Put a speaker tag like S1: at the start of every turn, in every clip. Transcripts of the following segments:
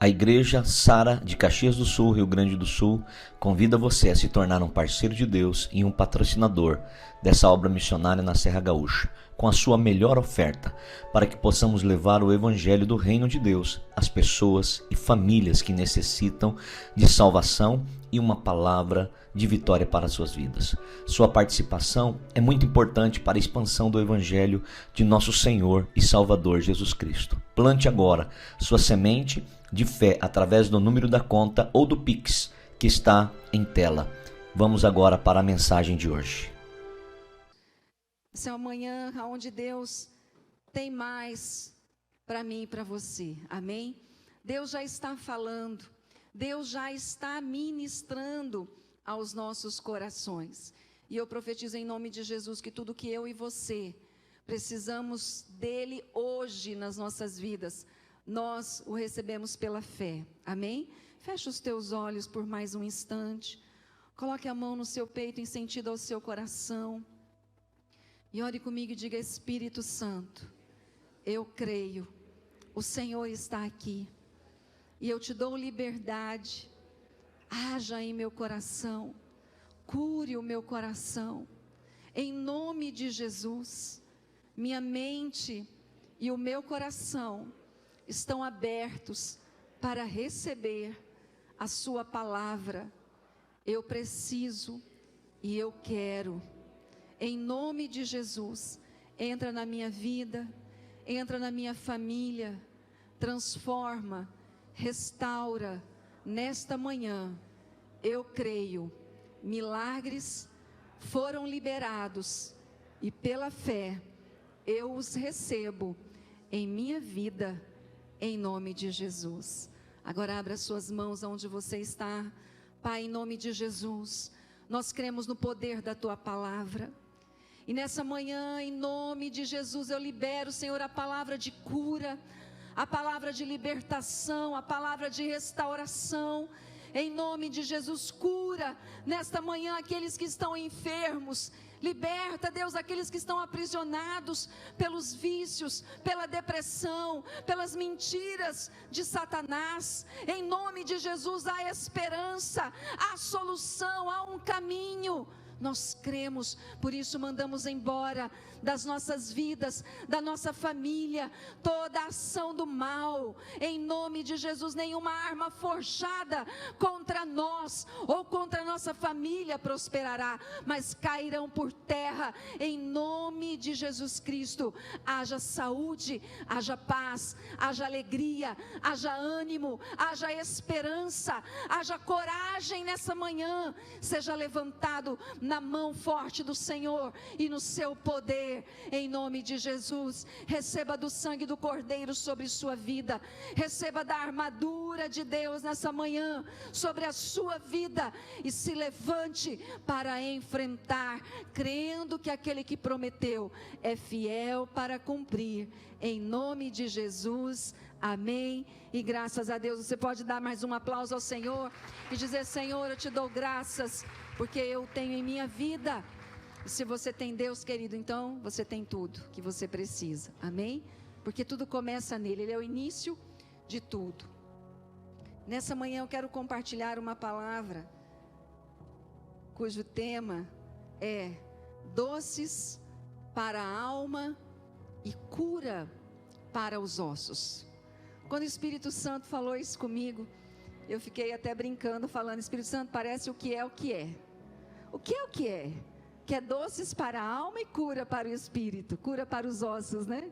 S1: A Igreja Sara de Caxias do Sul, Rio Grande do Sul, convida você a se tornar um parceiro de Deus e um patrocinador dessa obra missionária na Serra Gaúcha, com a sua melhor oferta, para que possamos levar o Evangelho do Reino de Deus às pessoas e famílias que necessitam de salvação e uma palavra de vitória para suas vidas. Sua participação é muito importante para a expansão do Evangelho de nosso Senhor e Salvador Jesus Cristo. Plante agora sua semente de fé através do número da conta ou do Pix que está em tela. Vamos agora para a mensagem de hoje.
S2: Essa é uma manhã onde Deus tem mais para mim e para você, amém? Deus já está falando, Deus já está ministrando aos nossos corações. E eu profetizo em nome de Jesus que tudo que eu e você precisamos dele hoje nas nossas vidas, nós o recebemos pela fé, amém? Feche os teus olhos por mais um instante, coloque a mão no seu peito em sentido ao seu coração, e ore comigo e diga: Espírito Santo, eu creio, o Senhor está aqui, e eu te dou liberdade, haja em meu coração, cure o meu coração, em nome de Jesus. Minha mente e o meu coração estão abertos para receber a sua palavra. Eu preciso e eu quero. Em nome de Jesus, entra na minha vida, entra na minha família, transforma, restaura. Nesta manhã, eu creio, milagres foram liberados e pela fé eu os recebo em minha vida, em nome de Jesus. Agora abra suas mãos onde você está. Pai, em nome de Jesus, nós cremos no poder da tua palavra. E nessa manhã, em nome de Jesus, eu libero, Senhor, a palavra de cura, a palavra de libertação, a palavra de restauração. Em nome de Jesus, cura nesta manhã aqueles que estão enfermos. Liberta, Deus, aqueles que estão aprisionados pelos vícios, pela depressão, pelas mentiras de Satanás. Em nome de Jesus, há esperança, há solução, há um caminho. Nós cremos, por isso mandamos embora das nossas vidas, da nossa família, toda a ação do mal. Em nome de Jesus, nenhuma arma forjada contra nós ou contra a nossa família prosperará, mas cairão por terra. Em nome de Jesus Cristo, haja saúde, haja paz, haja alegria, haja ânimo, haja esperança, haja coragem nessa manhã. Seja levantado na mão forte do Senhor e no seu poder, em nome de Jesus. Receba do sangue do Cordeiro sobre sua vida, receba da armadura de Deus nessa manhã sobre a sua vida, e se levante para enfrentar, crendo que aquele que prometeu é fiel para cumprir, em nome de Jesus, amém, e graças a Deus. Você pode dar mais um aplauso ao Senhor e dizer: Senhor, eu te dou graças, porque eu tenho em minha vida. E se você tem Deus, querido, então você tem tudo que você precisa, amém? Porque tudo começa nele, ele é o início de tudo. Nessa manhã eu quero compartilhar uma palavra, cujo tema é doces para a alma e cura para os ossos. Quando o Espírito Santo falou isso comigo, eu fiquei até brincando, falando: Espírito Santo, parece o que é o que é. O que é o que é? Que é doces para a alma e cura para o espírito, cura para os ossos, né?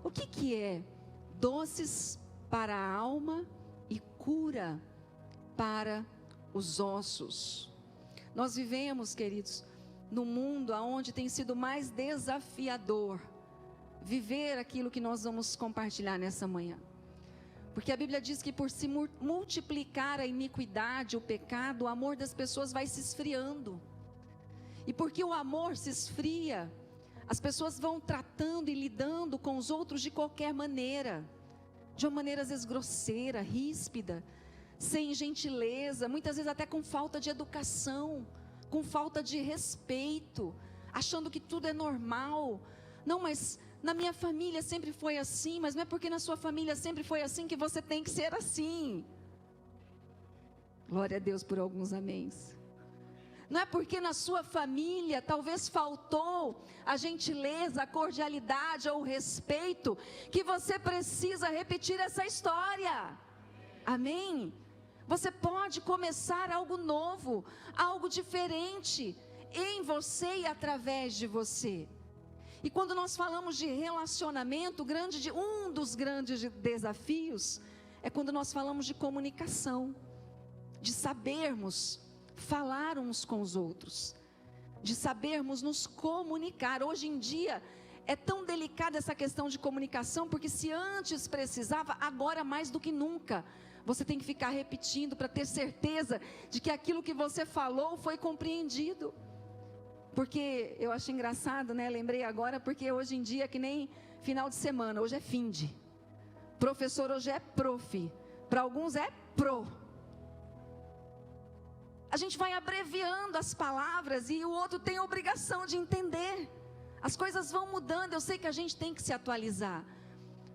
S2: O que é doces para a alma e cura para os ossos? Nós vivemos, queridos, num mundo onde tem sido mais desafiador viver aquilo que nós vamos compartilhar nessa manhã. Porque a Bíblia diz que por se multiplicar a iniquidade, o pecado, o amor das pessoas vai se esfriando. E porque o amor se esfria, as pessoas vão tratando e lidando com os outros de qualquer maneira. De uma maneira às vezes grosseira, ríspida, sem gentileza, muitas vezes até com falta de educação, com falta de respeito, achando que tudo é normal. Não, mas na minha família sempre foi assim, mas não é porque na sua família sempre foi assim que você tem que ser assim. Glória a Deus por alguns améns. Não é porque na sua família talvez faltou a gentileza, a cordialidade ou o respeito, que você precisa repetir essa história. Amém? Você pode começar algo novo, algo diferente em você e através de você. E quando nós falamos de relacionamento, um dos grandes desafios é quando nós falamos de comunicação, de sabermos falar uns com os outros, de sabermos nos comunicar. Hoje em dia é tão delicada essa questão de comunicação, porque se antes precisava, agora mais do que nunca, você tem que ficar repetindo para ter certeza de que aquilo que você falou foi compreendido. Porque eu acho engraçado, né? Lembrei agora, porque hoje em dia é que nem final de semana, hoje é finde. Professor hoje é prof, para alguns é pro. A gente vai abreviando as palavras e o outro tem a obrigação de entender. As coisas vão mudando, eu sei que a gente tem que se atualizar,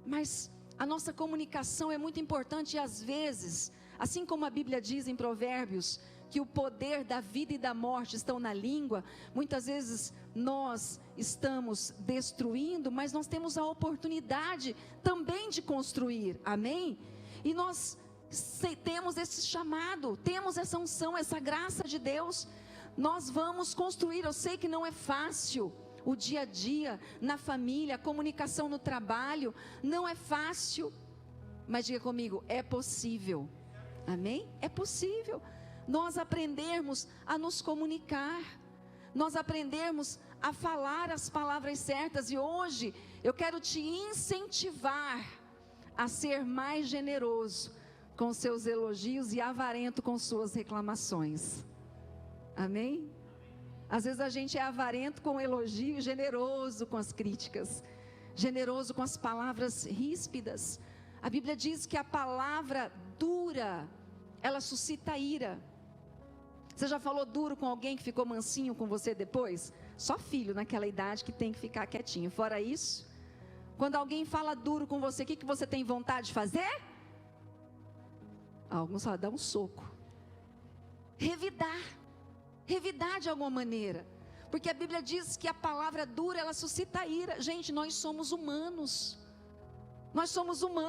S2: mas a nossa comunicação é muito importante e às vezes, assim como a Bíblia diz em Provérbios, que o poder da vida e da morte estão na língua, muitas vezes nós estamos destruindo, mas nós temos a oportunidade também de construir, amém? E nós temos esse chamado, temos essa unção, essa graça de Deus, nós vamos construir. Eu sei que não é fácil, o dia a dia, na família, a comunicação no trabalho, não é fácil, mas diga comigo, é possível, amém? É possível, nós aprendermos a nos comunicar, nós aprendermos a falar as palavras certas, e hoje eu quero te incentivar a ser mais generoso com seus elogios e avarento com suas reclamações, amém? Às vezes a gente é avarento com o elogio, generoso com as críticas, generoso com as palavras ríspidas. A Bíblia diz que a palavra dura, ela suscita ira. Você já falou duro com alguém que ficou mansinho com você depois? Só filho naquela idade que tem que ficar quietinho. Fora isso, quando alguém fala duro com você, o que você tem vontade de fazer? Alguns falam, dá um soco. Revidar de alguma maneira, porque a Bíblia diz que a palavra dura, ela suscita ira. Gente, nós somos humanos,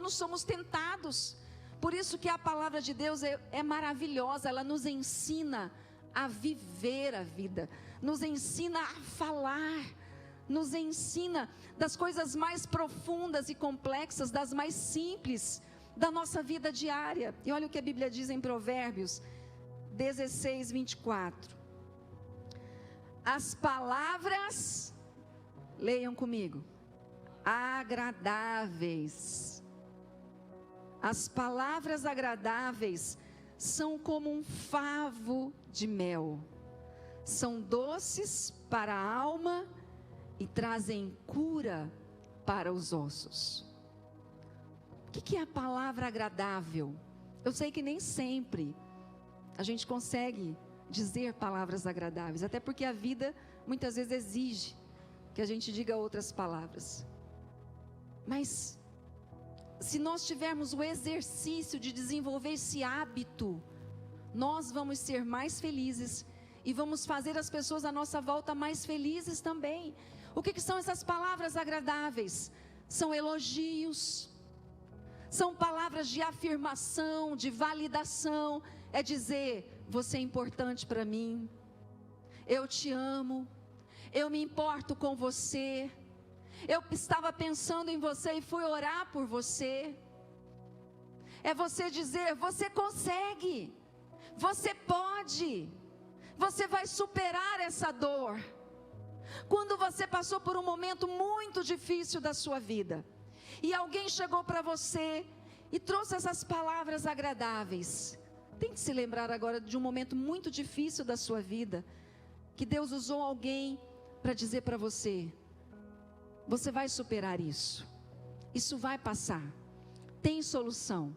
S2: somos tentados, por isso que a palavra de Deus é maravilhosa, ela nos ensina a viver a vida, nos ensina a falar, nos ensina das coisas mais profundas e complexas, das mais simples, da nossa vida diária. E olha o que a Bíblia diz em Provérbios 16, 24. As palavras, leiam comigo, agradáveis. As palavras agradáveis são como um favo de mel, são doces para a alma e trazem cura para os ossos. O que é a palavra agradável? Eu sei que nem sempre a gente consegue dizer palavras agradáveis, até porque a vida muitas vezes exige que a gente diga outras palavras. Mas se nós tivermos o exercício de desenvolver esse hábito, nós vamos ser mais felizes e vamos fazer as pessoas à nossa volta mais felizes também. O que são essas palavras agradáveis? São elogios, são palavras de afirmação, de validação. É dizer, você é importante para mim, eu te amo, eu me importo com você, eu estava pensando em você e fui orar por você. É você dizer, você consegue, você pode, você vai superar essa dor. Quando você passou por um momento muito difícil da sua vida, e alguém chegou para você e trouxe essas palavras agradáveis, tente se lembrar agora de um momento muito difícil da sua vida, que Deus usou alguém para dizer para você, você vai superar isso, isso vai passar, tem solução,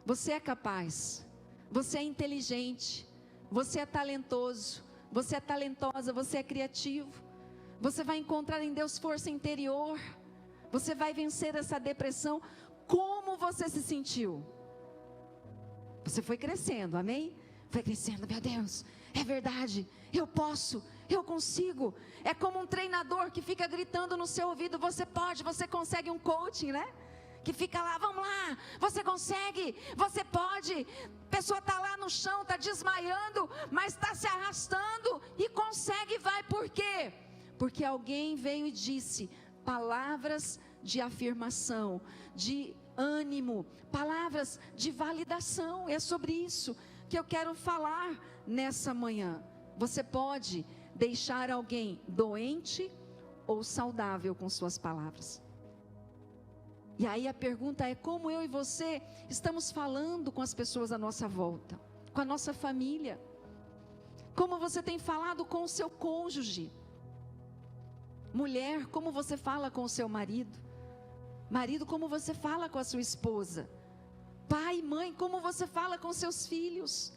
S2: você é capaz, você é inteligente, você é talentoso, você é talentosa, você é criativo, você vai encontrar em Deus força interior, Você vai vencer essa depressão. Como você se sentiu? Você foi crescendo, amém? Foi crescendo, meu Deus, é verdade, eu posso, eu consigo. É como um treinador que fica gritando no seu ouvido: você pode, você consegue. Um coaching, né? Que fica lá: vamos lá, você consegue, você pode. A pessoa está lá no chão, está desmaiando, mas está se arrastando e consegue, vai. Por quê? Porque alguém veio e disse palavras de afirmação, de ânimo, palavras de validação. É sobre isso que eu quero falar nessa manhã. Você pode deixar alguém doente ou saudável com suas palavras. E aí a pergunta é: como eu e você estamos falando com as pessoas à nossa volta, com a nossa família? Como você tem falado com o seu cônjuge? Mulher, como você fala com o seu marido? Marido, como você fala com a sua esposa? Pai, mãe, como você fala com seus filhos?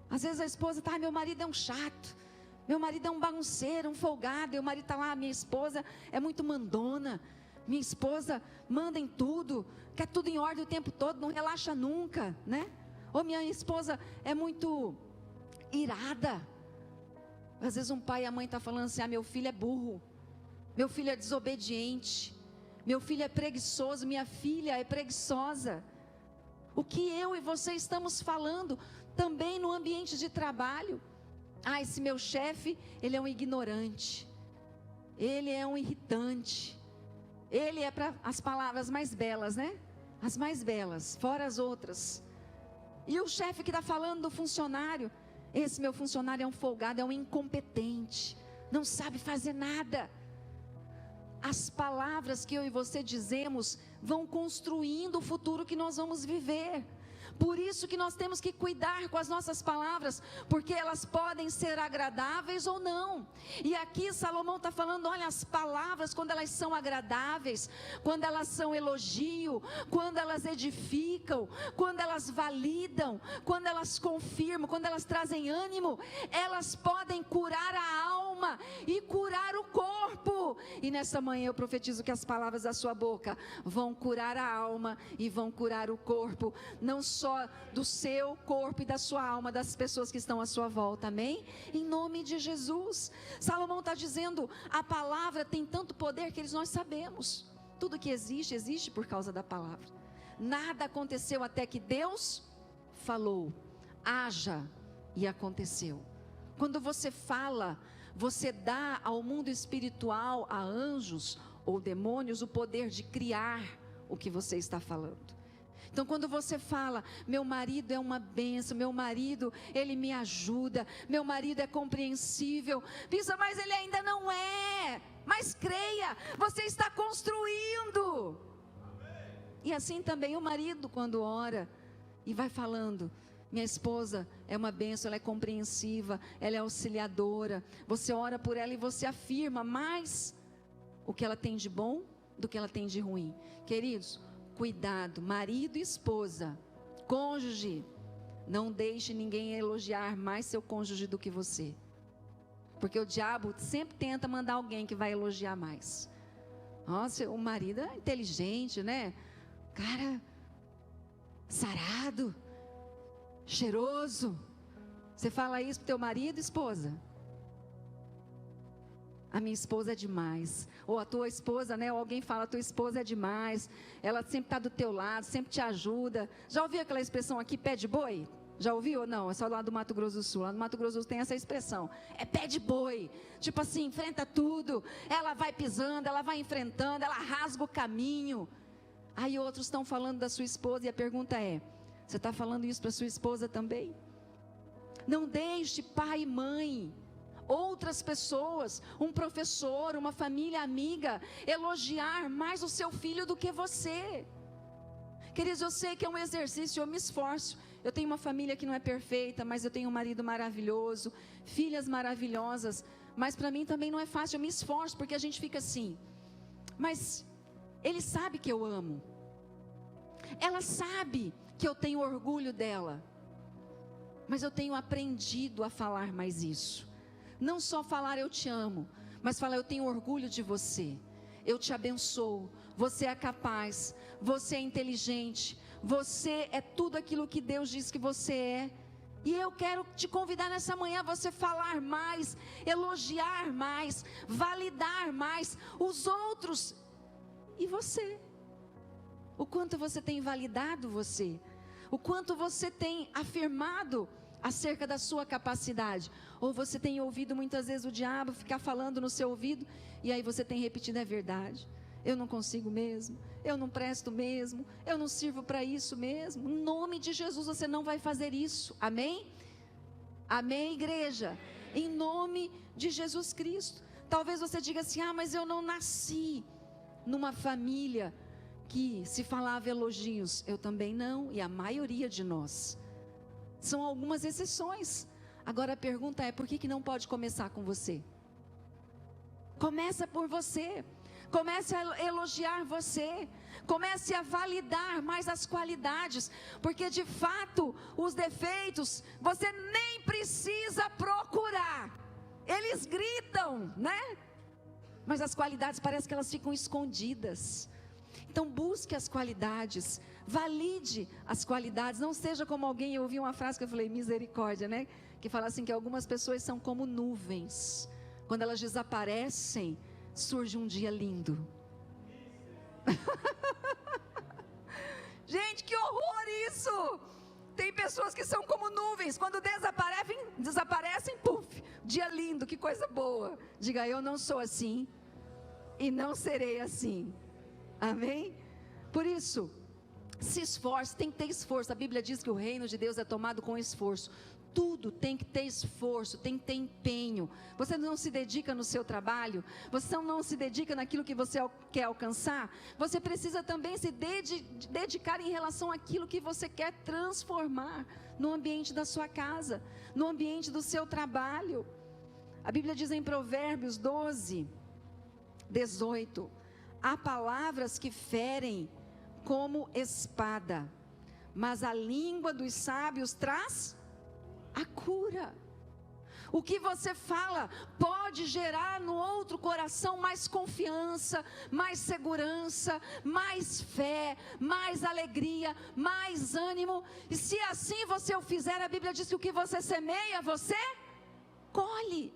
S2: Às vezes a esposa está: meu marido é um chato, meu marido é um bagunceiro, um folgado. E o marido está lá: minha esposa é muito mandona, minha esposa manda em tudo, quer tudo em ordem o tempo todo, não relaxa nunca, né? Ou minha esposa é muito irada. Às vezes um pai e a mãe estão falando assim: meu filho é burro, meu filho é desobediente, meu filho é preguiçoso, minha filha é preguiçosa. O que eu e você estamos falando também no ambiente de trabalho? Esse meu chefe, ele é um ignorante, ele é um irritante, ele é para as palavras mais belas, né? As mais belas, fora as outras. E o chefe que está falando do funcionário: esse meu funcionário é um folgado, é um incompetente, não sabe fazer nada. As palavras que eu e você dizemos vão construindo o futuro que nós vamos viver. Por isso que nós temos que cuidar com as nossas palavras, porque elas podem ser agradáveis ou não. E aqui Salomão está falando: olha, as palavras, quando elas são agradáveis, quando elas são elogio, quando elas edificam, quando elas validam, quando elas confirmam, quando elas trazem ânimo, elas podem curar a alma e curar o corpo. E nessa manhã eu profetizo que as palavras da sua boca vão curar a alma e vão curar o corpo, não só do seu corpo e da sua alma, das pessoas que estão à sua volta, amém? Em nome de Jesus. Salomão está dizendo: a palavra tem tanto poder que nós sabemos, tudo que existe, existe por causa da palavra. Nada aconteceu até que Deus falou, haja, e aconteceu. Quando você fala, você dá ao mundo espiritual, a anjos ou demônios, o poder de criar o que você está falando. Então quando você fala: meu marido é uma bênção, meu marido, ele me ajuda, meu marido é compreensível. Pensa: mas ele ainda não é. Mas creia, você está construindo. E assim também o marido, quando ora e vai falando: minha esposa é uma bênção, ela é compreensiva, ela é auxiliadora. Você ora por ela e você afirma mais o que ela tem de bom do que ela tem de ruim. Queridos, cuidado, marido e esposa, cônjuge, não deixe ninguém elogiar mais seu cônjuge do que você, porque o diabo sempre tenta mandar alguém que vai elogiar mais. Nossa, o marido é inteligente, né? Cara, sarado, cheiroso. Você fala isso pro teu marido, esposa? A minha esposa é demais. Ou a tua esposa, né? Ou alguém fala: a tua esposa é demais, ela sempre está do teu lado, sempre te ajuda. Já ouviu aquela expressão aqui, pé de boi? Já ouviu ou não? É só lá do Mato Grosso do Sul. Lá no Mato Grosso do Sul tem essa expressão: é pé de boi. Tipo assim, enfrenta tudo. Ela vai pisando, ela vai enfrentando, ela rasga o caminho. Aí outros estão falando da sua esposa, e a pergunta é: você está falando isso para sua esposa também? Não deixe pai e mãe, outras pessoas, um professor, uma família amiga, elogiar mais o seu filho do que você. Queridos, eu sei que é um exercício, eu me esforço. Eu tenho uma família que não é perfeita, mas eu tenho um marido maravilhoso, filhas maravilhosas, mas para mim também não é fácil. Eu me esforço, porque a gente fica assim: mas ele sabe que eu amo, ela sabe que eu tenho orgulho dela, mas eu tenho aprendido a falar mais isso. Não só falar eu te amo, mas falar eu tenho orgulho de você. eu te abençoo. Você é capaz, você é inteligente, você é tudo aquilo que Deus diz que você é. E eu quero te convidar nessa manhã a você falar mais, elogiar mais, validar mais os outros e você. O quanto você tem validado você, o quanto você tem afirmado acerca da sua capacidade. Ou você tem ouvido muitas vezes o diabo ficar falando no seu ouvido, e aí você tem repetido: é verdade, eu não consigo mesmo, eu não presto mesmo, eu não sirvo para isso mesmo. Em nome de Jesus você não vai fazer isso, amém? Amém, igreja? Em nome de Jesus Cristo. Talvez você diga assim: ah, mas eu não nasci numa família que se falava elogios. Eu também não, e a maioria de nós. São algumas exceções. Agora a pergunta é: por que não pode começar com você? Começa por você. Comece a elogiar você. Comece a validar mais as qualidades. Porque de fato, os defeitos, você nem precisa procurar. Eles gritam, né? Mas as qualidades parece que elas ficam escondidas. Então busque as qualidades, valide as qualidades. Não seja como alguém, eu ouvi uma frase que eu falei: misericórdia, né? Que fala assim, que algumas pessoas são como nuvens. Quando elas desaparecem, surge um dia lindo. Gente, que horror isso! Tem pessoas que são como nuvens, quando desaparecem, puf, dia lindo, que coisa boa. Diga: eu não sou assim e não serei assim. Amém? Por isso, se esforce, tem que ter esforço. A Bíblia diz que o reino de Deus é tomado com esforço. Tudo tem que ter esforço, tem que ter empenho. Você não se dedica no seu trabalho, você não se dedica naquilo que você quer alcançar, você precisa também se dedicar em relação àquilo que você quer transformar no ambiente da sua casa, no ambiente do seu trabalho. A Bíblia diz em Provérbios 12, 18: há palavras que ferem como espada, mas a língua dos sábios traz a cura. O que você fala pode gerar no outro coração mais confiança, mais segurança, mais fé, mais alegria, mais ânimo. E se assim você o fizer, a Bíblia diz que o que você semeia, você colhe.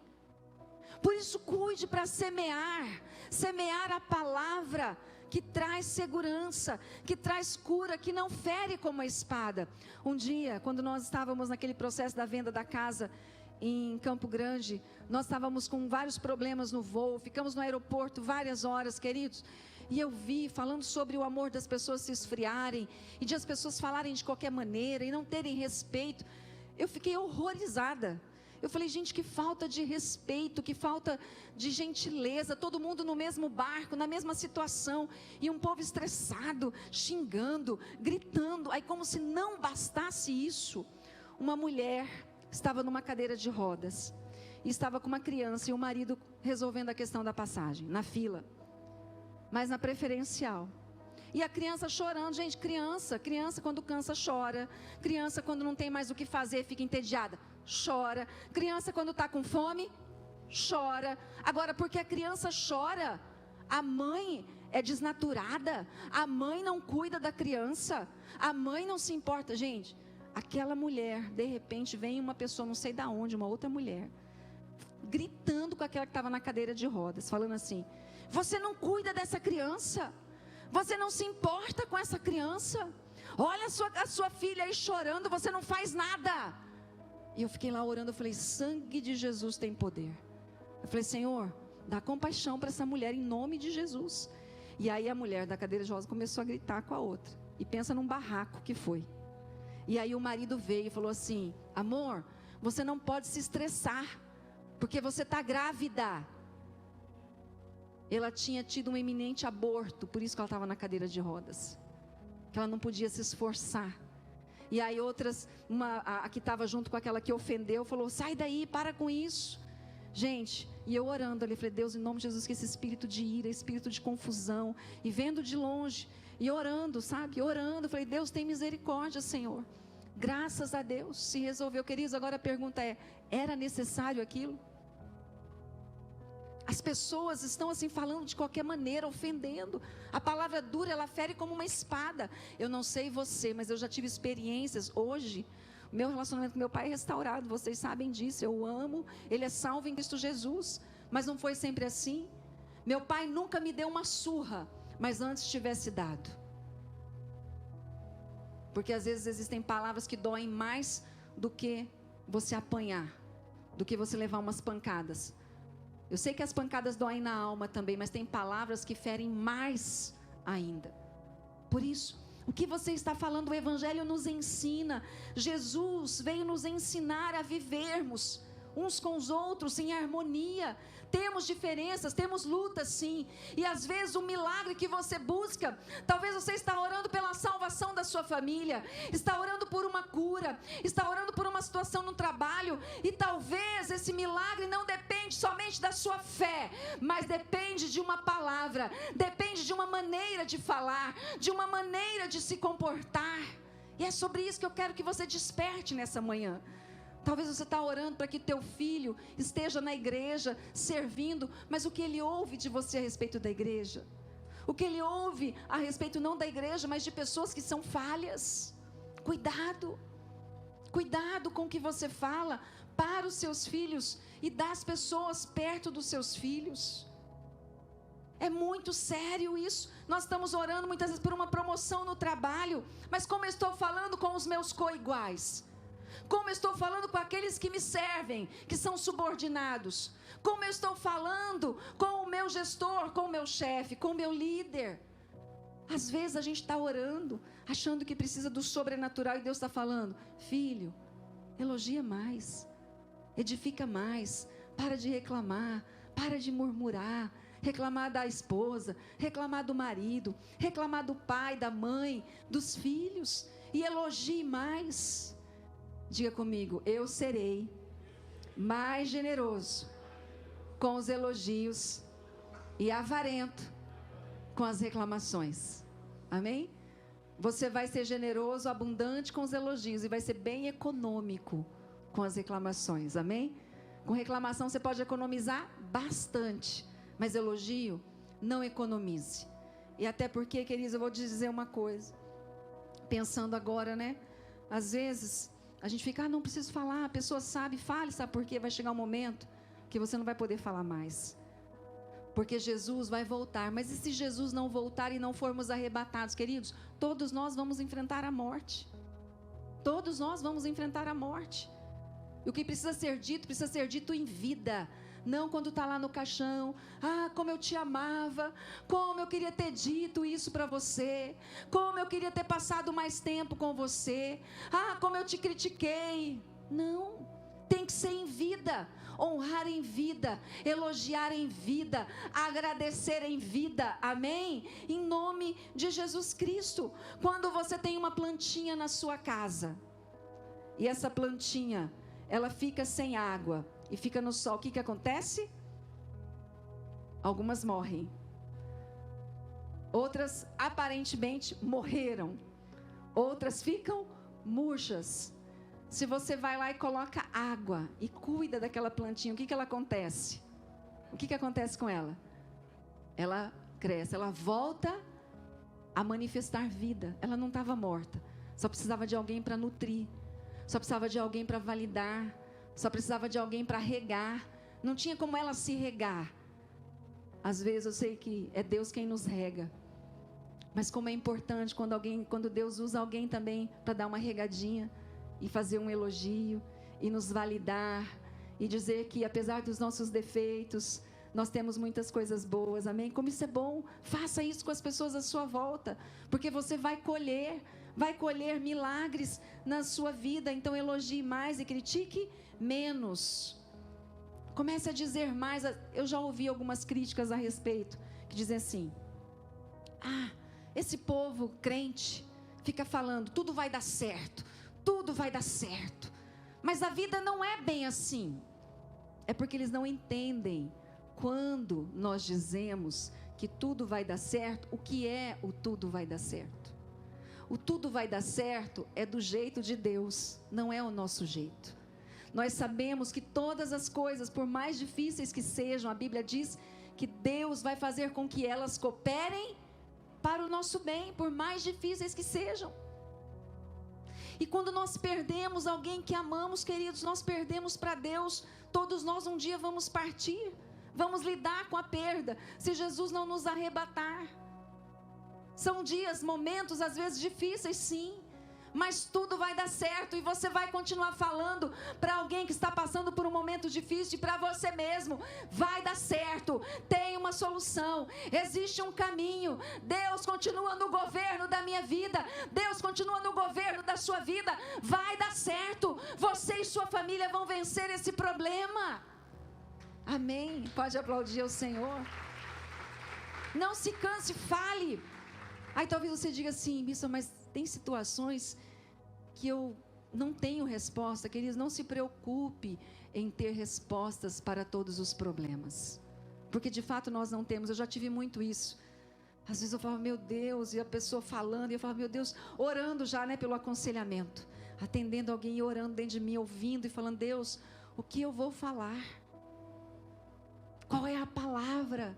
S2: Por isso, cuide para semear a palavra que traz segurança, que traz cura, que não fere como a espada. Um dia, quando nós estávamos naquele processo da venda da casa em Campo Grande, nós estávamos com vários problemas no voo, ficamos no aeroporto várias horas, queridos, e eu vi falando sobre o amor das pessoas se esfriarem, e de as pessoas falarem de qualquer maneira, e não terem respeito. Eu fiquei horrorizada. Eu falei: gente, que falta de respeito, que falta de gentileza, todo mundo no mesmo barco, na mesma situação, e um povo estressado, xingando, gritando. Aí, como se não bastasse isso, uma mulher estava numa cadeira de rodas, e estava com uma criança e o marido resolvendo a questão da passagem, na fila, mas na preferencial. E a criança chorando. Gente, criança quando cansa chora, criança quando não tem mais o que fazer fica entediada, chora. Criança quando está com fome, chora. Agora, porque a criança chora, a mãe é desnaturada, a mãe não cuida da criança, a mãe não se importa. Gente, aquela mulher, de repente vem uma pessoa, não sei de onde, uma outra mulher, gritando com aquela que estava na cadeira de rodas, falando assim: você não cuida dessa criança, você não se importa com essa criança, olha a sua filha aí chorando, você não faz nada. E eu fiquei lá orando, eu falei: sangue de Jesus tem poder. Eu falei: Senhor, dá compaixão para essa mulher em nome de Jesus. E aí a mulher da cadeira de rodas começou a gritar com a outra, e pensa num barraco que foi. E aí o marido veio e falou assim: amor, você não pode se estressar, porque você está grávida. Ela tinha tido um iminente aborto, por isso que ela estava na cadeira de rodas, que ela não podia se esforçar. E aí outras, a que estava junto com aquela que ofendeu, falou: sai daí, para com isso. Gente, e eu orando ali, falei: Deus, em nome de Jesus, que esse espírito de ira, espírito de confusão, e vendo de longe, e orando, sabe, orando, falei: Deus, tem misericórdia, Senhor. Graças a Deus, se resolveu. Queridos, agora a pergunta é: era necessário aquilo? As pessoas estão assim falando de qualquer maneira, ofendendo. A palavra dura, ela fere como uma espada. Eu não sei você, mas eu já tive experiências. Hoje, o meu relacionamento com meu pai é restaurado, vocês sabem disso. Eu o amo, ele é salvo em Cristo Jesus. Mas não foi sempre assim. Meu pai nunca me deu uma surra, mas antes tivesse dado. Porque às vezes existem palavras que doem mais do que você apanhar, do que você levar umas pancadas. Eu sei que as pancadas doem na alma também, mas tem palavras que ferem mais ainda. Por isso, o que você está falando, o Evangelho nos ensina. Jesus veio nos ensinar a vivermos uns com os outros em harmonia. Temos diferenças, temos lutas sim, e às vezes o milagre que você busca, talvez você está orando pela salvação da sua família, está orando por uma cura, está orando por uma situação no trabalho, e talvez esse milagre não depende somente da sua fé, mas depende de uma palavra, depende de uma maneira de falar, de uma maneira de se comportar. E é sobre isso que eu quero que você desperte nessa manhã. Talvez você está orando para que teu filho esteja na igreja, servindo, mas o que ele ouve de você a respeito da igreja? O que ele ouve a respeito não da igreja, mas de pessoas que são falhas? Cuidado, cuidado com o que você fala para os seus filhos e das pessoas perto dos seus filhos. É muito sério isso. Nós estamos orando muitas vezes por uma promoção no trabalho, mas como eu estou falando com os meus coiguais? Como eu estou falando com aqueles que me servem, que são subordinados? Como eu estou falando com o meu gestor, com o meu chefe, com o meu líder? Às vezes a gente está orando, achando que precisa do sobrenatural, e Deus está falando: filho, elogia mais, edifica mais, para de reclamar, para de murmurar, reclamar da esposa, reclamar do marido, reclamar do pai, da mãe, dos filhos, e elogie mais. Diga comigo: eu serei mais generoso com os elogios e avarento com as reclamações. Amém? Você vai ser generoso, abundante com os elogios, e vai ser bem econômico com as reclamações. Amém? Com reclamação você pode economizar bastante, mas elogio, não economize. E até porque, queridos, eu vou te dizer uma coisa, pensando agora, né? Às vezes a gente fica: não preciso falar, a pessoa sabe, fale, sabe por quê? Vai chegar um momento que você não vai poder falar mais, porque Jesus vai voltar. Mas e se Jesus não voltar e não formos arrebatados, queridos? Todos nós vamos enfrentar a morte. Todos nós vamos enfrentar a morte. E o que precisa ser dito em vida, não quando está lá no caixão. Ah, como eu te amava, como eu queria ter dito isso para você, como eu queria ter passado mais tempo com você, ah, como eu te critiquei. Não, tem que ser em vida, honrar em vida, elogiar em vida, agradecer em vida. Amém? Em nome de Jesus Cristo. Quando você tem uma plantinha na sua casa, e essa plantinha, ela fica sem água e fica no sol, o que acontece? Algumas morrem, outras aparentemente morreram, outras ficam murchas. Se você vai lá e coloca água e cuida daquela plantinha, o que ela acontece? O que acontece com ela? Ela cresce, ela volta a manifestar vida. Ela não estava morta, só precisava de alguém para nutrir, só precisava de alguém para validar, só precisava de alguém para regar. Não tinha como ela se regar. Às vezes eu sei que é Deus quem nos rega, mas como é importante quando Deus usa alguém também para dar uma regadinha e fazer um elogio e nos validar e dizer que apesar dos nossos defeitos, nós temos muitas coisas boas. Amém? Como isso é bom. Faça isso com as pessoas à sua volta, porque você vai colher milagres na sua vida. Então elogie mais e critique menos. Comece a dizer mais. Eu já ouvi algumas críticas a respeito, que dizem assim: ah, esse povo crente fica falando, tudo vai dar certo, tudo vai dar certo. Mas a vida não é bem assim. É porque eles não entendem. Quando nós dizemos que tudo vai dar certo, o que é o tudo vai dar certo? O tudo vai dar certo é do jeito de Deus, não é o nosso jeito. Nós sabemos que todas as coisas, por mais difíceis que sejam, a Bíblia diz que Deus vai fazer com que elas cooperem para o nosso bem, por mais difíceis que sejam. E quando nós perdemos alguém que amamos, queridos, nós perdemos para Deus. Todos nós um dia vamos partir, vamos lidar com a perda, se Jesus não nos arrebatar. São dias, momentos, às vezes difíceis, sim, mas tudo vai dar certo, e você vai continuar falando para alguém que está passando por um momento difícil, e para você mesmo: vai dar certo, tem uma solução, existe um caminho. Deus continua no governo da minha vida, Deus continua no governo da sua vida, vai dar certo, você e sua família vão vencer esse problema. Amém? Pode aplaudir ao Senhor. Não se canse, fale. Aí talvez você diga assim: Missa, mas tem situações que eu não tenho resposta. Queridos, não se preocupe em ter respostas para todos os problemas, porque de fato nós não temos. Eu já tive muito isso. Às vezes eu falo: meu Deus, e a pessoa falando, e eu falo: meu Deus, orando já, né, pelo aconselhamento, atendendo alguém e orando dentro de mim, ouvindo e falando: Deus, o que eu vou falar? Qual é a palavra?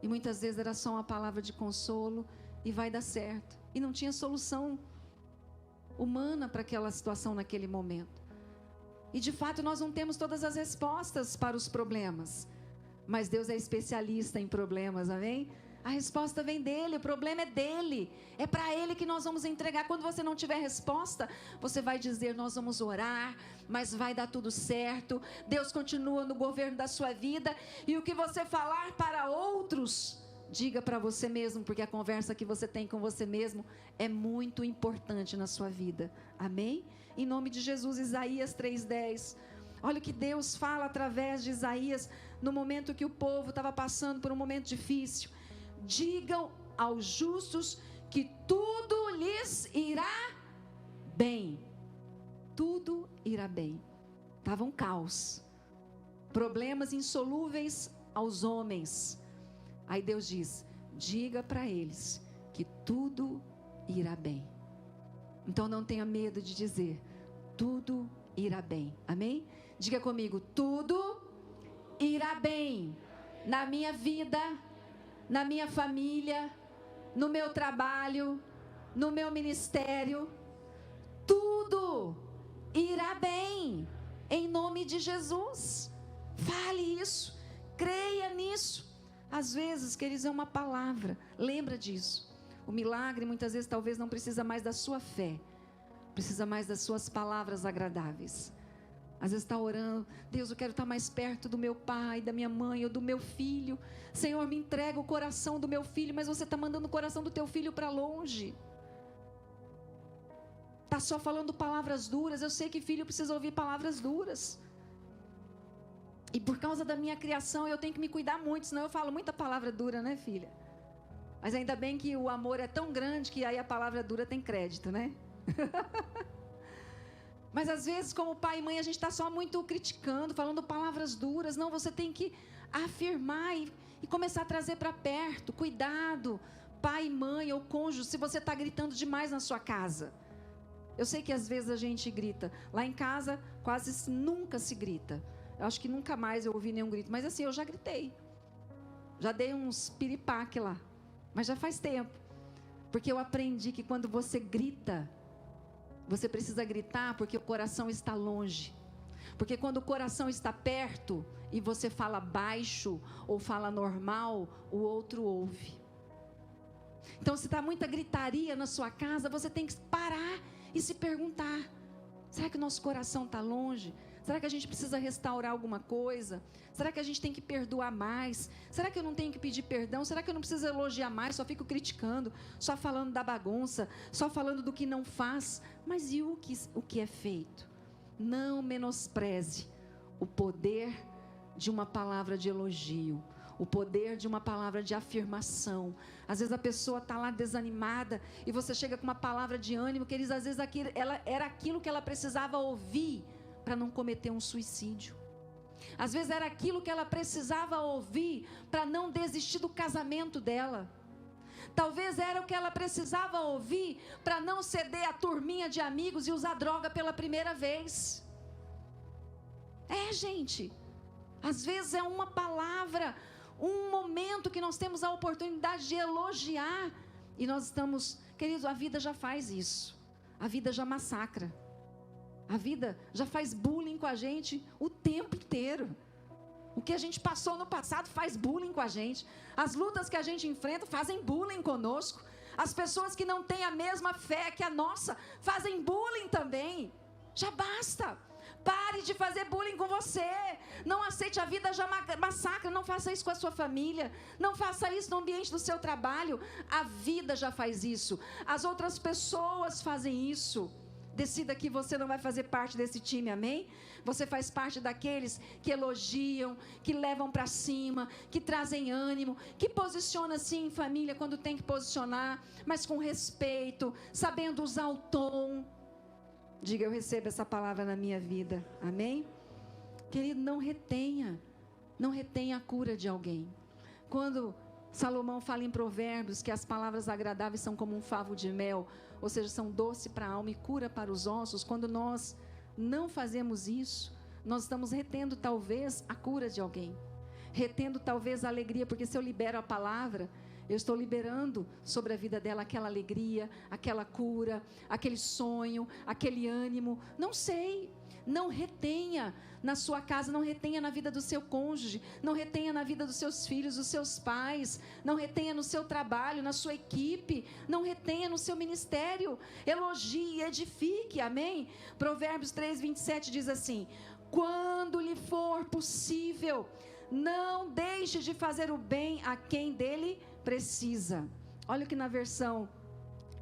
S2: E muitas vezes era só uma palavra de consolo, e vai dar certo. E não tinha solução humana para aquela situação naquele momento. E de fato nós não temos todas as respostas para os problemas, mas Deus é especialista em problemas, amém? A resposta vem dele, o problema é dele, é para ele que nós vamos entregar. Quando você não tiver resposta, você vai dizer: nós vamos orar, mas vai dar tudo certo, Deus continua no governo da sua vida. E o que você falar para outros, diga para você mesmo, porque a conversa que você tem com você mesmo é muito importante na sua vida, amém? Em nome de Jesus. Isaías 3:10, olha o que Deus fala através de Isaías, no momento que o povo estava passando por um momento difícil: digam aos justos que tudo lhes irá bem. Tudo irá bem. Estava um caos, problemas insolúveis aos homens. Aí Deus diz: diga para eles que tudo irá bem. Então não tenha medo de dizer: tudo irá bem, amém? Diga comigo: tudo irá bem na minha vida, na minha família, no meu trabalho, no meu ministério. Tudo irá bem, em nome de Jesus. Fale isso, creia nisso. Às vezes, queridos, é uma palavra, lembra disso. O milagre muitas vezes talvez não precisa mais da sua fé, precisa mais das suas palavras agradáveis. Às vezes está orando: Deus, eu quero estar mais perto do meu pai, da minha mãe ou do meu filho. Senhor, me entrega o coração do meu filho. Mas você está mandando o coração do teu filho para longe. Está só falando palavras duras. Eu sei que filho precisa ouvir palavras duras. E por causa da minha criação eu tenho que me cuidar muito, senão eu falo muita palavra dura, né, filha? Mas ainda bem que o amor é tão grande que aí a palavra dura tem crédito, né? Mas às vezes, como pai e mãe, a gente está só muito criticando, falando palavras duras. Não, você tem que afirmar e começar a trazer para perto. Cuidado, pai, mãe ou cônjuge, se você está gritando demais na sua casa. Eu sei que às vezes a gente grita. Lá em casa quase nunca se grita. Eu acho que nunca mais eu ouvi nenhum grito. Mas assim, eu já gritei. Já dei uns piripaque lá. Mas já faz tempo. Porque eu aprendi que quando você grita, você precisa gritar porque o coração está longe. Porque quando o coração está perto e você fala baixo ou fala normal, o outro ouve. Então, se está muita gritaria na sua casa, você tem que parar e se perguntar: será que o nosso coração está longe? Será que a gente precisa restaurar alguma coisa? Será que a gente tem que perdoar mais? Será que eu não tenho que pedir perdão? Será que eu não preciso elogiar mais? Só fico criticando, só falando da bagunça, só falando do que não faz. Mas e o que é feito? Não menospreze o poder de uma palavra de elogio, o poder de uma palavra de afirmação. Às vezes a pessoa está lá desanimada e você chega com uma palavra de ânimo, que às vezes ela era aquilo que ela precisava ouvir para não cometer um suicídio. Às vezes era aquilo que ela precisava ouvir para não desistir do casamento dela. Talvez era o que ela precisava ouvir para não ceder à turminha de amigos e usar droga pela primeira vez. Gente, às vezes é uma palavra, um momento que nós temos a oportunidade de elogiar, e nós estamos, queridos, a vida já faz isso, a vida já massacra, a vida já faz bullying com a gente o tempo inteiro. O que a gente passou no passado faz bullying com a gente, as lutas que a gente enfrenta fazem bullying conosco, as pessoas que não têm a mesma fé que a nossa fazem bullying também. Já basta. Pare de fazer bullying com você. Não aceite a vida já massacra. Não faça isso com a sua família. Não faça isso no ambiente do seu trabalho. A vida já faz isso. As outras pessoas fazem isso. Decida que você não vai fazer parte desse time, amém? Você faz parte daqueles que elogiam, que levam para cima, que trazem ânimo, que posiciona sim em família quando tem que posicionar, mas com respeito, sabendo usar o tom. Diga, eu recebo essa palavra na minha vida, amém? Querido, não retenha a cura de alguém. Quando Salomão fala em Provérbios que as palavras agradáveis são como um favo de mel, ou seja, são doce para a alma e cura para os ossos. Quando nós não fazemos isso, nós estamos retendo talvez a cura de alguém, retendo talvez a alegria, porque se eu libero a palavra, eu estou liberando sobre a vida dela aquela alegria, aquela cura, aquele sonho, aquele ânimo. Não sei. Não retenha na sua casa, não retenha na vida do seu cônjuge, não retenha na vida dos seus filhos, dos seus pais, não retenha no seu trabalho, na sua equipe, não retenha no seu ministério. Elogie, edifique, amém? Provérbios 3:27 diz assim: quando lhe for possível, não deixe de fazer o bem a quem dele precisa. Olha o que na versão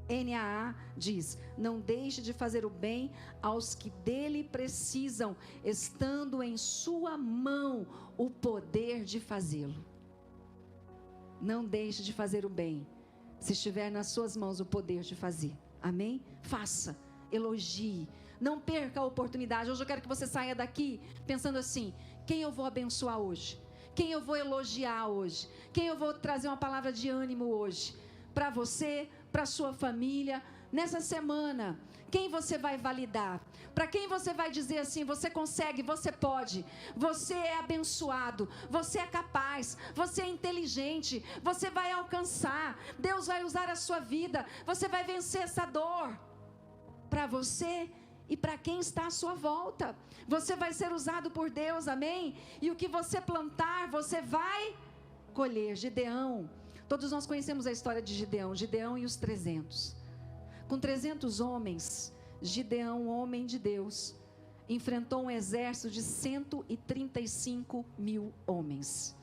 S2: NAA diz: não deixe de fazer o bem aos que dele precisam, estando em sua mão o poder de fazê-lo. Não deixe de fazer o bem, se estiver nas suas mãos o poder de fazer, amém? Faça, elogie, não perca a oportunidade. Hoje eu quero que você saia daqui pensando assim: quem eu vou abençoar hoje? Quem eu vou elogiar hoje? Quem eu vou trazer uma palavra de ânimo hoje? Para você, para sua família, nessa semana, quem você vai validar? Para quem você vai dizer assim: você consegue, você pode, você é abençoado, você é capaz, você é inteligente, você vai alcançar, Deus vai usar a sua vida, você vai vencer essa dor. Para você e para quem está à sua volta, você vai ser usado por Deus, amém? E o que você plantar, você vai colher. Gideão, todos nós conhecemos a história de Gideão e os 300. Com 300 homens, Gideão, homem de Deus, enfrentou um exército de 135 mil homens.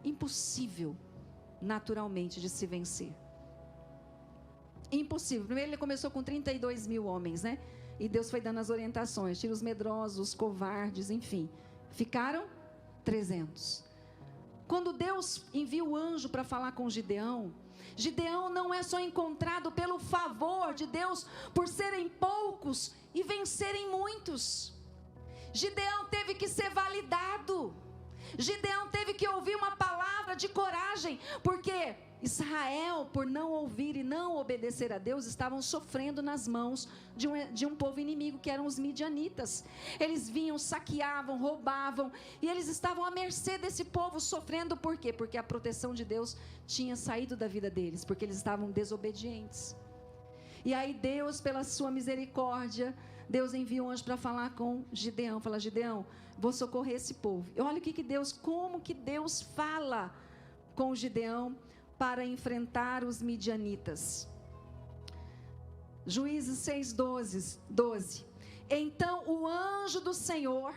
S2: Impossível, naturalmente, de se vencer. Impossível. Primeiro ele começou com 32 mil homens, né? E Deus foi dando as orientações: tira os medrosos, os covardes, enfim. Ficaram 300. Quando Deus envia o anjo para falar com Gideão, Gideão não é só encontrado pelo favor de Deus, por serem poucos e vencerem muitos. Gideão teve que ser validado. Gideão teve que ouvir uma palavra de coragem, porque Israel, por não ouvir e não obedecer a Deus, estavam sofrendo nas mãos de um povo inimigo, que eram os midianitas. Eles vinham, saqueavam, roubavam, e eles estavam à mercê desse povo, sofrendo. Por quê? Porque a proteção de Deus tinha saído da vida deles, porque eles estavam desobedientes. E aí Deus, pela sua misericórdia, Deus envia um anjo para falar com Gideão. Fala: Gideão, vou socorrer esse povo. E olha como que Deus fala com Gideão para enfrentar os midianitas. Juízes 6:12. Então o anjo do Senhor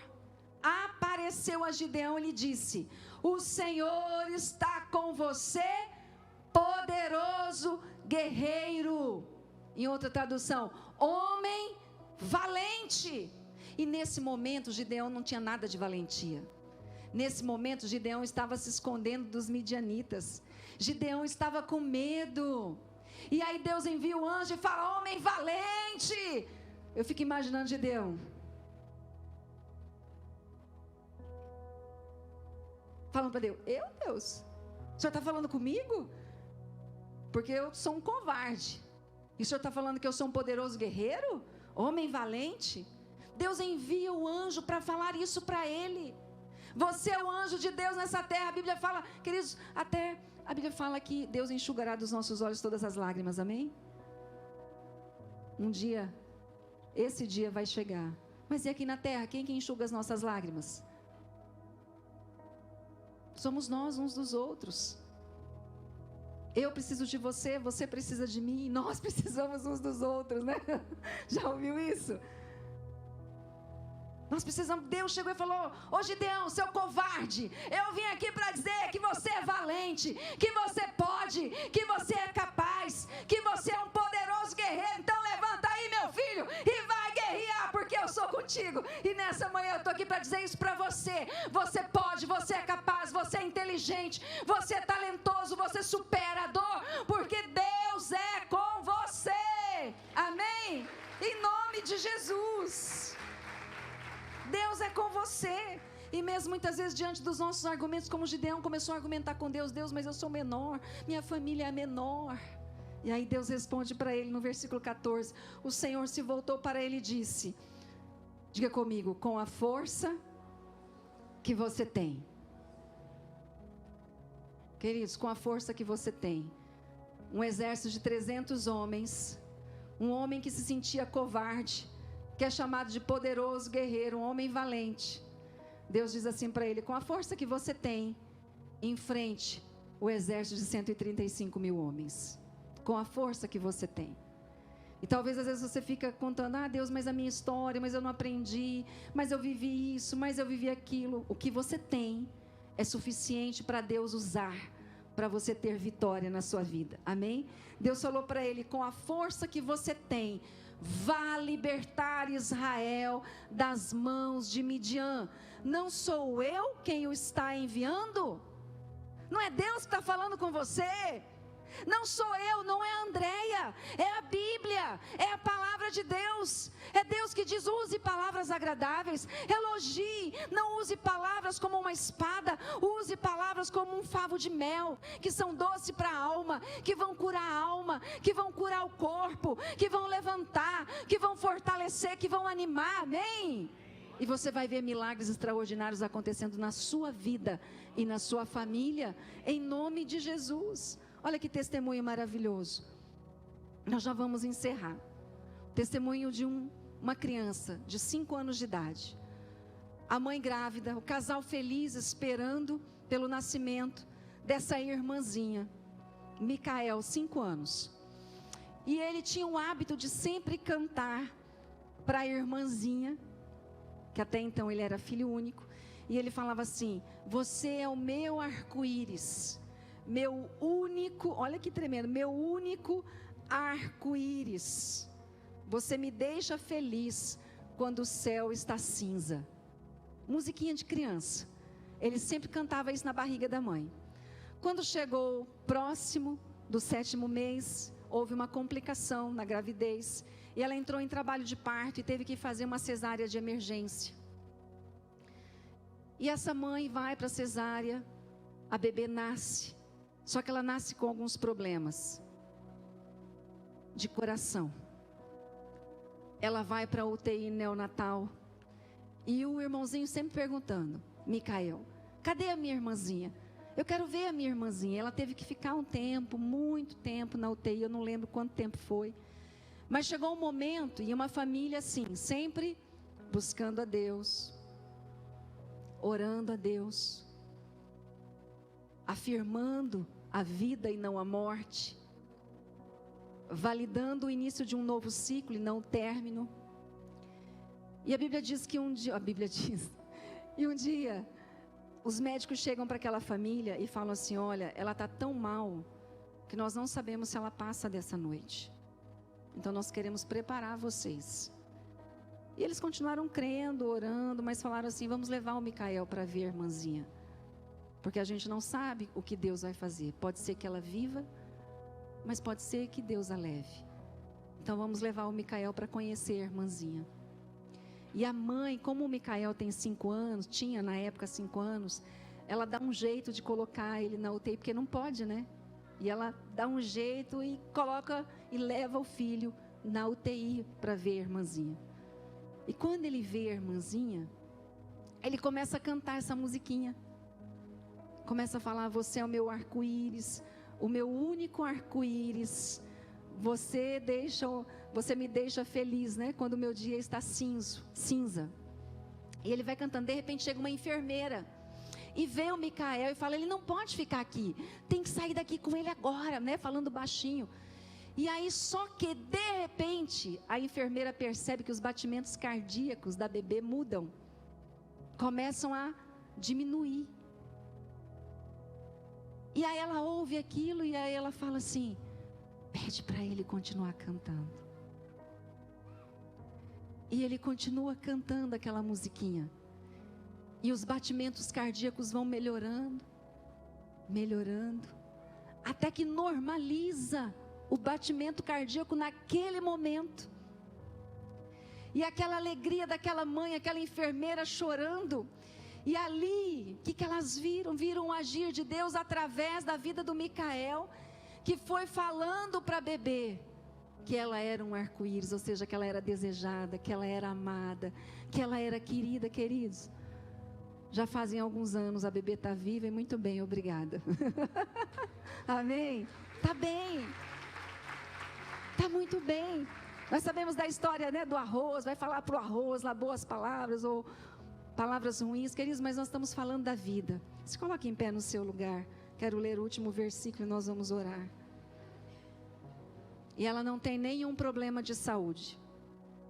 S2: apareceu a Gideão e lhe disse: o Senhor está com você, poderoso guerreiro. Em outra tradução, homem valente. E nesse momento Gideão não tinha nada de valentia. Nesse momento Gideão estava se escondendo dos midianitas. Gideão estava com medo. E aí Deus envia o anjo e fala: homem valente. Eu fico imaginando Gideão falando para Deus: Deus, o Senhor está falando comigo? Porque eu sou um covarde. E o Senhor está falando que eu sou um poderoso guerreiro? Homem valente? Deus envia o anjo para falar isso para ele. Você é o anjo de Deus nessa terra. A Bíblia fala, queridos, até a Bíblia fala que Deus enxugará dos nossos olhos todas as lágrimas, amém? Um dia, esse dia vai chegar. Mas e aqui na terra, quem que enxuga as nossas lágrimas? Somos nós uns dos outros. Eu preciso de você, você precisa de mim, nós precisamos uns dos outros, né? Já ouviu isso? Nós precisamos. Deus chegou e falou: ô Gideão, seu covarde, eu vim aqui para dizer que você é valente, que você pode, que você é capaz, que você é um poderoso guerreiro. Então levanta aí, meu filho, e vai guerrear, porque eu sou contigo. E nessa manhã eu estou aqui para dizer isso para você. Você pode, você é capaz, você é inteligente, você é talentoso, você supera a dor, porque Deus é com você. Amém? Em nome de Jesus. Deus é com você. E mesmo muitas vezes diante dos nossos argumentos, como Gideão começou a argumentar com Deus: Deus, mas eu sou menor, minha família é menor. E aí Deus responde para ele no versículo 14: o Senhor se voltou para ele e disse, diga comigo, com a força que você tem. Queridos, com a força que você tem. Um exército de 300 homens, um homem que se sentia covarde, que é chamado de poderoso guerreiro, um homem valente. Deus diz assim para ele: com a força que você tem, enfrente o exército de 135 mil homens. Com a força que você tem. E talvez às vezes você fica contando: ah, Deus, mas a minha história, mas eu não aprendi, mas eu vivi isso, mas eu vivi aquilo. O que você tem é suficiente para Deus usar, para você ter vitória na sua vida. Amém? Deus falou para ele: com a força que você tem, vá libertar Israel das mãos de Midian. Não sou eu quem o está enviando? Não é Deus que está falando com você? Não sou eu, não é a Andréia, é a Bíblia, é a palavra de Deus. É Deus que diz: use palavras agradáveis, elogie, não use palavras como uma espada, use palavras como um favo de mel, que são doces para a alma, que vão curar a alma, que vão curar o corpo, que vão levantar, que vão fortalecer, que vão animar, amém? E você vai ver milagres extraordinários acontecendo na sua vida e na sua família, em nome de Jesus. Olha que testemunho maravilhoso. Nós já vamos encerrar. Testemunho de uma criança de 5 anos de idade. A mãe grávida, o casal feliz esperando pelo nascimento dessa irmãzinha, Micael, 5 anos. E ele tinha o hábito de sempre cantar para a irmãzinha, que até então ele era filho único. E ele falava assim: você é o meu arco-íris. Meu único, olha que tremendo, meu único arco-íris. Você me deixa feliz quando o céu está cinza. Musiquinha de criança. Ele sempre cantava isso na barriga da mãe. Quando chegou próximo do 7º mês, houve uma complicação na gravidez. E ela entrou em trabalho de parto e teve que fazer uma cesárea de emergência. E essa mãe vai para a cesárea, a bebê nasce. Só que ela nasce com alguns problemas de coração. Ela vai para a UTI neonatal. E o irmãozinho sempre perguntando: Micael, cadê a minha irmãzinha? Eu quero ver a minha irmãzinha. Ela teve que ficar um tempo, muito tempo na UTI. Eu não lembro quanto tempo foi. Mas chegou um momento, e uma família assim, sempre buscando a Deus, orando a Deus, afirmando a vida e não a morte, validando o início de um novo ciclo e não o término. E a Bíblia diz que um dia os médicos chegam para aquela família e falam assim: olha, ela está tão mal que nós não sabemos se ela passa dessa noite. Então nós queremos preparar vocês. E eles continuaram crendo, orando, mas falaram assim: vamos levar o Micael para ver a irmãzinha, porque a gente não sabe o que Deus vai fazer. Pode ser que ela viva, mas pode ser que Deus a leve. Então vamos levar o Micael para conhecer a irmãzinha. E a mãe, como o Micael tem 5 anos, tinha na época 5 anos, ela dá um jeito de colocar ele na UTI, porque não pode, né? E ela dá um jeito e coloca e leva o filho na UTI para ver a irmãzinha. E quando ele vê a irmãzinha, ele começa a cantar essa musiquinha. Começa a falar: você é o meu arco-íris, o meu único arco-íris. Você me deixa feliz, né? Quando o meu dia está cinza. E ele vai cantando. De repente chega uma enfermeira e vê o Micael e fala: ele não pode ficar aqui, tem que sair daqui com ele agora, né? Falando baixinho. E aí, só que de repente, a enfermeira percebe que os batimentos cardíacos da bebê mudam, começam a diminuir. E aí ela ouve aquilo e aí ela fala assim: pede para ele continuar cantando. E ele continua cantando aquela musiquinha. E os batimentos cardíacos vão melhorando, até que normaliza o batimento cardíaco naquele momento. E aquela alegria daquela mãe, aquela enfermeira chorando. E ali, o que elas viram? Viram o agir de Deus através da vida do Micael, que foi falando para a bebê que ela era um arco-íris, ou seja, que ela era desejada, que ela era amada, que ela era querida, queridos. Já fazem alguns anos, a bebê está viva e muito bem, obrigada. Amém? Está bem. Está muito bem. Nós sabemos da história, né, do arroz, vai falar para o arroz lá boas palavras ou palavras ruins, queridos, mas nós estamos falando da vida. Se coloque em pé no seu lugar. Quero ler o último versículo e nós vamos orar. E ela não tem nenhum problema de saúde.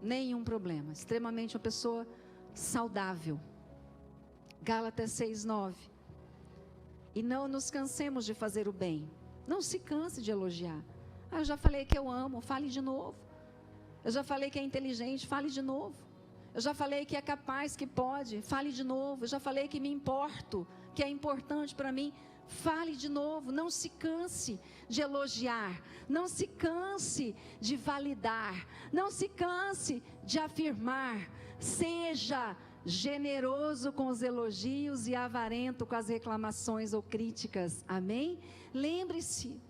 S2: Nenhum problema. Extremamente uma pessoa saudável. Gálatas 6:9. E não nos cansemos de fazer o bem. Não se canse de elogiar. Eu já falei que eu amo, fale de novo. Eu já falei que é inteligente, fale de novo. Eu já falei que é capaz, que pode, fale de novo. Eu já falei que me importo, que é importante para mim, fale de novo. Não se canse de elogiar, não se canse de validar, não se canse de afirmar. Seja generoso com os elogios e avarento com as reclamações ou críticas. Amém? Lembre-se,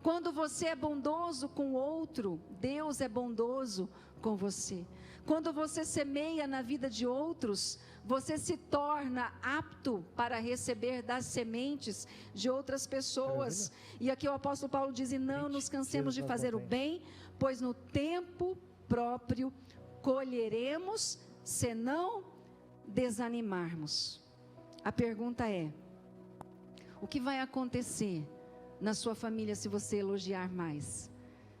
S2: quando você é bondoso com o outro, Deus é bondoso com você. Quando você semeia na vida de outros, você se torna apto para receber das sementes de outras pessoas. E aqui o apóstolo Paulo diz: e não nos cansemos de fazer o bem, pois no tempo próprio colheremos, se não desanimarmos. A pergunta é: o que vai acontecer na sua família se você elogiar mais?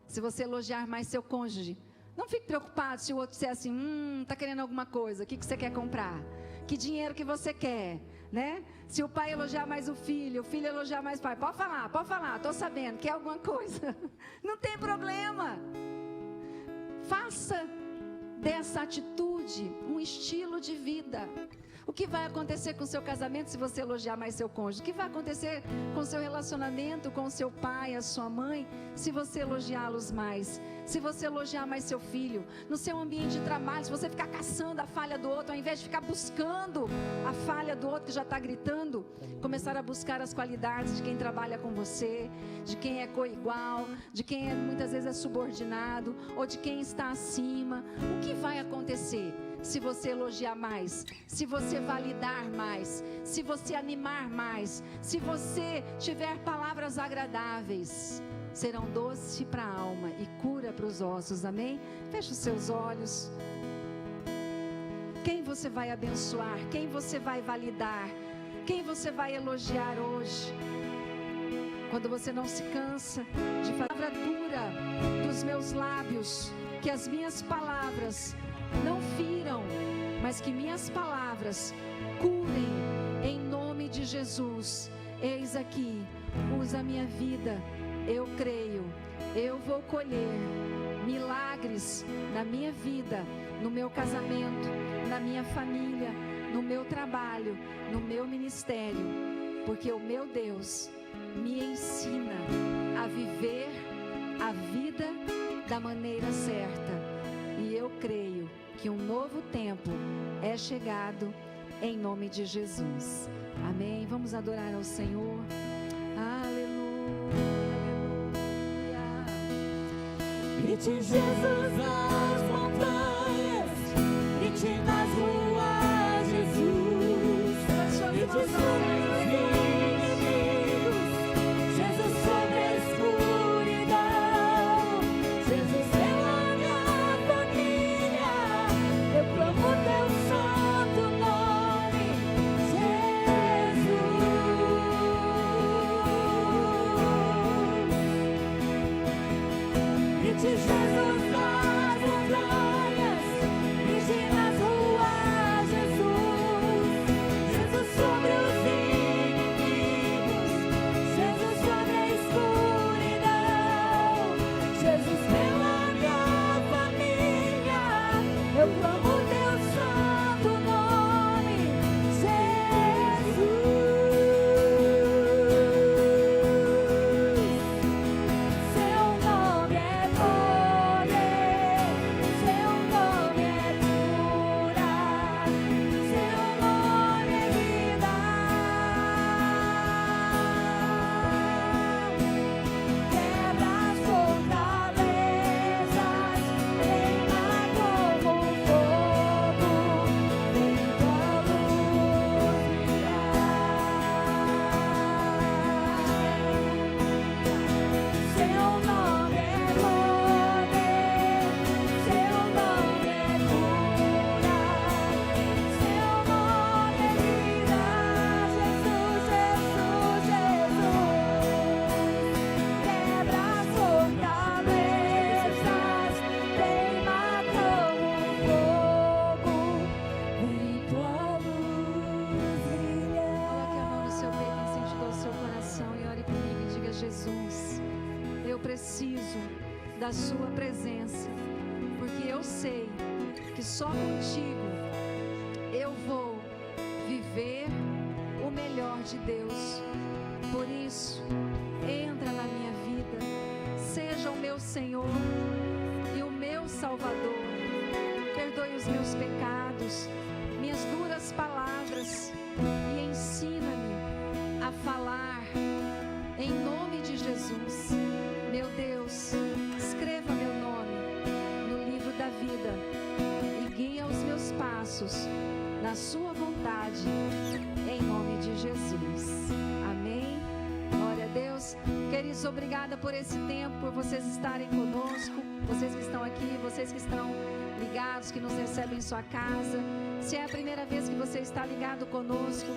S2: Se você elogiar mais seu cônjuge, não fique preocupado se o outro disser assim: está querendo alguma coisa, o que você quer comprar? Que dinheiro que você quer, né? Se o pai elogiar mais o filho elogiar mais o pai, pode falar, estou sabendo, quer alguma coisa? Não tem problema. Faça dessa atitude um estilo de vida. O que vai acontecer com o seu casamento se você elogiar mais seu cônjuge? O que vai acontecer com o seu relacionamento com o seu pai, a sua mãe, se você elogiá-los mais? Se você elogiar mais seu filho, no seu ambiente de trabalho, se você ficar caçando a falha do outro, ao invés de ficar buscando a falha do outro que já está gritando, começar a buscar as qualidades de quem trabalha com você, de quem é coigual, de quem muitas vezes é subordinado, ou de quem está acima. O que vai acontecer se você elogiar mais, se você validar mais, se você animar mais, se você tiver palavras agradáveis? Serão doce para a alma e cura para os ossos, amém? Feche os seus olhos. Quem você vai abençoar? Quem você vai validar? Quem você vai elogiar hoje? Quando você não se cansa de falar a palavra dura dos meus lábios, que as minhas palavras não firam, mas que minhas palavras curem em nome de Jesus. Eis aqui, usa a minha vida. Eu creio, eu vou colher milagres na minha vida, no meu casamento, na minha família, no meu trabalho, no meu ministério, porque o meu Deus me ensina a viver a vida da maneira certa. E eu creio que um novo tempo é chegado em nome de Jesus. Amém? Vamos adorar ao Senhor. Aleluia.
S3: Grite Jesus as montanhas,
S2: da sua presença, porque eu sei que só contigo eu vou viver o melhor de Deus. Por isso, entra na minha vida, seja o meu Senhor e o meu Salvador. Perdoe os meus pecados, minhas duras palavras, e ensina-me a falar em nome de Jesus. Meu Deus, escreva meu nome no livro da vida e guia os meus passos na sua vontade, em nome de Jesus. Amém. Glória a Deus. Queridos, obrigada por esse tempo, por vocês estarem conosco, vocês que estão aqui, vocês que estão ligados, que nos recebem em sua casa. Se é a primeira vez que você está ligado conosco,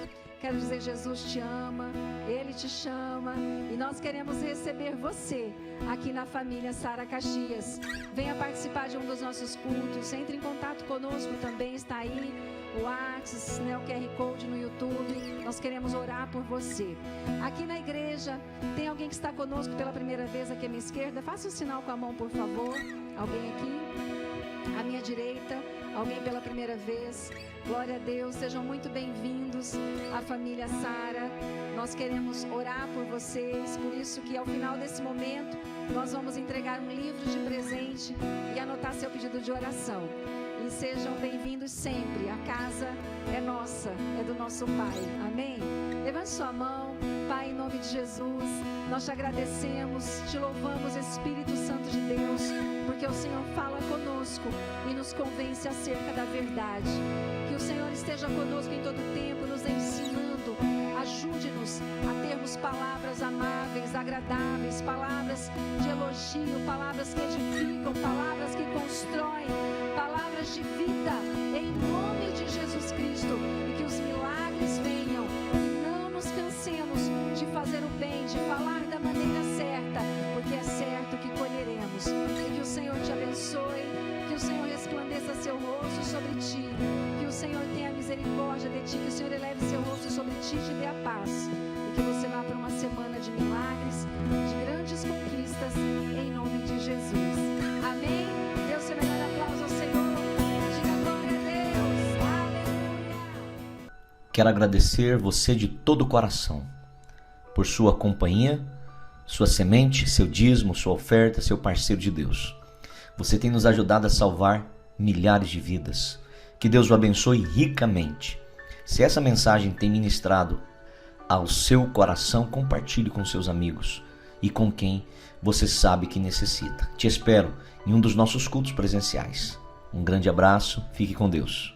S2: quero dizer, Jesus te ama, Ele te chama, e nós queremos receber você aqui na família Sara Caxias. Venha participar de um dos nossos cultos, entre em contato conosco, também está aí o WhatsApp, o QR Code no YouTube. Nós queremos orar por você. Aqui na igreja, tem alguém que está conosco pela primeira vez aqui à minha esquerda? Faça um sinal com a mão, por favor. Alguém aqui? À minha direita, alguém pela primeira vez? Glória a Deus, sejam muito bem-vindos à família Sara. Nós queremos orar por vocês, por isso que ao final desse momento nós vamos entregar um livro de presente e anotar seu pedido de oração. E sejam bem-vindos sempre, a casa é nossa, é do nosso Pai, amém? Levante sua mão. Pai, em nome de Jesus, nós te agradecemos, te louvamos, Espírito Santo de Deus, porque o Senhor fala conosco e nos convence acerca da verdade. Que o Senhor esteja conosco em todo tempo, nos ensinando. Ajude-nos a termos palavras amáveis, agradáveis, palavras de elogio, palavras que edificam, palavras que constroem, palavras de vida, em nome de Jesus Cristo. E que os milagres venham, e não nos cansemos de fazer o bem, de falar da maneira certa, porque é certo que colheremos. E que o Senhor te abençoe, que o Senhor resplandeça seu rosto sobre ti, que o Senhor tenha misericórdia de ti, que o Senhor eleve seu rosto sobre ti e te dê a paz, e que você vá para uma semana de milagres, de grandes conquistas, em nome de Jesus. Amém? Deus, seu melhor aplauso ao Senhor. Diga glória a Deus. Aleluia.
S1: Quero agradecer você de todo o coração por sua companhia, sua semente, seu dízimo, sua oferta, seu parceiro de Deus. Você tem nos ajudado a salvar milhares de vidas. Que Deus o abençoe ricamente. Se essa mensagem tem ministrado ao seu coração, compartilhe com seus amigos e com quem você sabe que necessita. Te espero em um dos nossos cultos presenciais. Um grande abraço, fique com Deus.